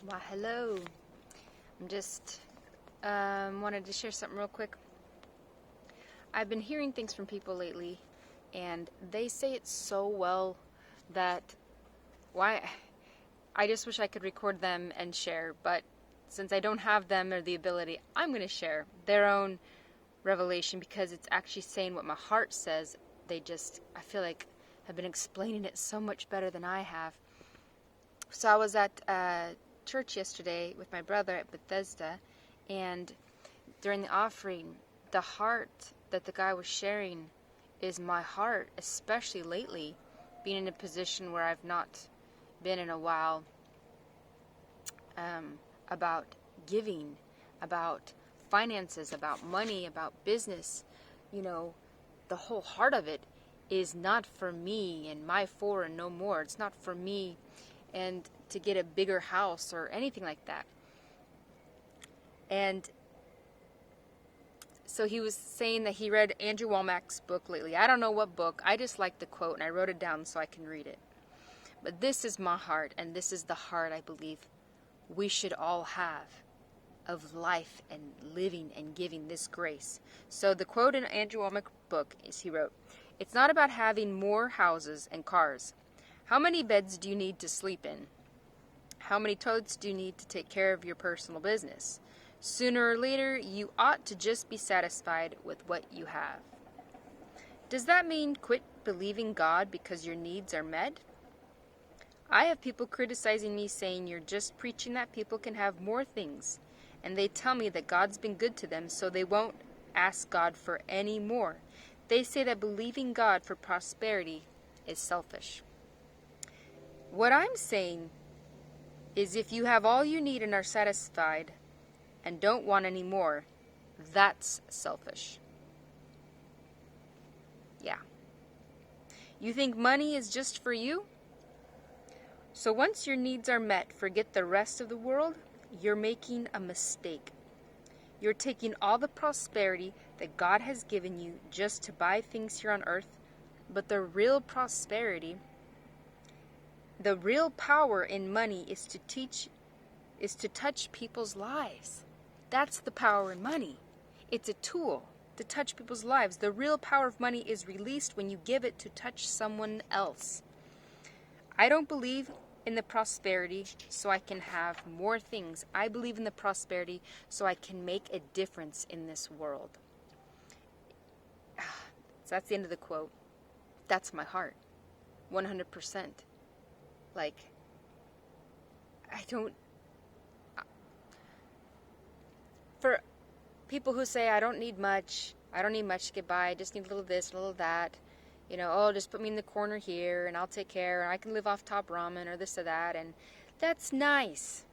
Why, hello. I'm just wanted to share something real quick. I've been hearing things from people lately, and they say it so well that why I just wish I could record them and share. But since I don't have them or the ability, I'm going to share their own revelation because it's actually saying what my heart says. I feel like, have been explaining it so much better than I have. So I was at church yesterday with my brother at Bethesda, and during the offering, the heart that the guy was sharing is my heart, especially lately, being in a position where I've not been in a while, about giving, about finances, about money, about business. The whole heart of it is not for me and my four and no more. It's not for me and to get a bigger house or anything like that. And so he was saying that he read Andrew Womack's book lately. I don't know what book. I just like the quote and I wrote it down so I can read it. But this is my heart, and this is the heart I believe we should all have of life and living and giving this grace. So the quote in Andrew Womack's book is, he wrote, "It's not about having more houses and cars. How many beds do you need to sleep in? How many toilets do you need to take care of your personal business? Sooner or later, you ought to just be satisfied with what you have." Does that mean quit believing God because your needs are met? I have people criticizing me saying you're just preaching that people can have more things, and they tell me that God's been good to them so they won't ask God for any more. They say that believing God for prosperity is selfish. What I'm saying is if you have all you need and are satisfied and don't want any more, that's selfish. Yeah. You think money is just for you? So once your needs are met, forget the rest of the world? You're making a mistake. You're taking all the prosperity that God has given you just to buy things here on earth, but the real prosperity, the real power in money is to touch people's lives. That's the power in money. It's a tool to touch people's lives. The real power of money is released when you give it to touch someone else. I don't believe in the prosperity so I can have more things. I believe in the prosperity so I can make a difference in this world. So that's the end of the quote. That's my heart. 100%. Like, for people who say I don't need much to get by, I just need a little this, a little that, just put me in the corner here and I'll take care, and I can live off top ramen or this or that, and that's nice.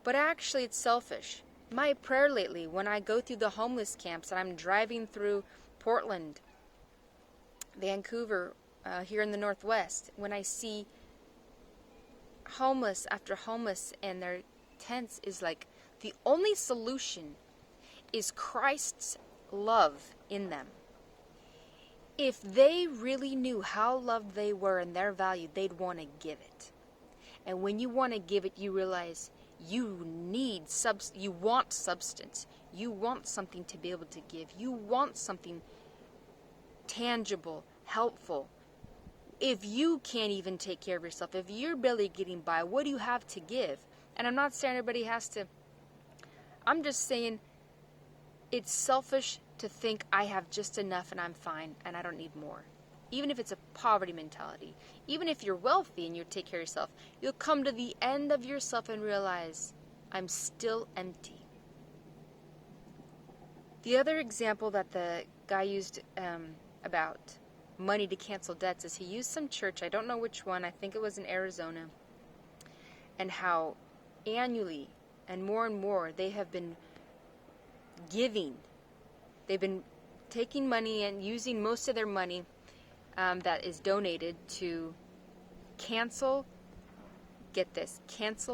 But actually it's selfish. My prayer lately, when I go through the homeless camps and I'm driving through Portland, Vancouver, here in the Northwest, when I see homeless after homeless and their tents, is like the only solution is Christ's love in them. If they really knew how loved they were and their value, they'd want to give it. And when you want to give it, you realize you want substance. You want something to be able to give. You want something tangible, helpful. If you can't even take care of yourself, if you're barely getting by, what do you have to give? And I'm not saying everybody has to. I'm just saying it's selfish to think I have just enough and I'm fine and I don't need more. Even if it's a poverty mentality. Even if you're wealthy and you take care of yourself, you'll come to the end of yourself and realize, I'm still empty. The other example that the guy used about money to cancel debts is he used some church, I don't know which one, I think it was in Arizona, and how annually and more they have been giving. They've been taking money and using most of their money that is donated to cancel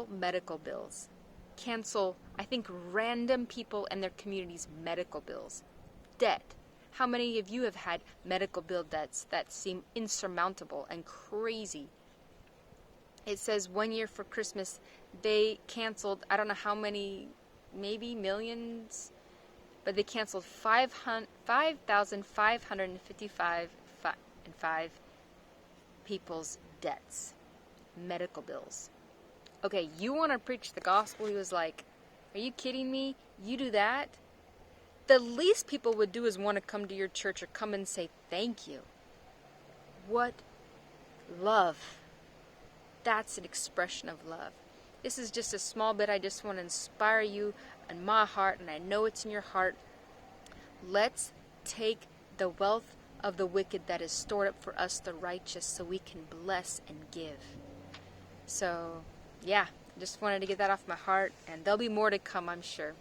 medical bills. Cancel, I think, random people and their communities' medical bills. Debt. How many of you have had medical bill debts that seem insurmountable and crazy? It says 1 year for Christmas, they canceled, I don't know how many, maybe millions, but they canceled 5,555 people's debts, medical bills. Okay, you want to preach the gospel? He was like, are you kidding me? You do that? The least people would do is want to come to your church or come and say thank you. What love. That's an expression of love. This is just a small bit. I just want to inspire you in my heart, and I know it's in your heart. Let's take the wealth of the wicked that is stored up for us, the righteous, so we can bless and give. So, yeah, just wanted to get that off my heart, and there'll be more to come, I'm sure.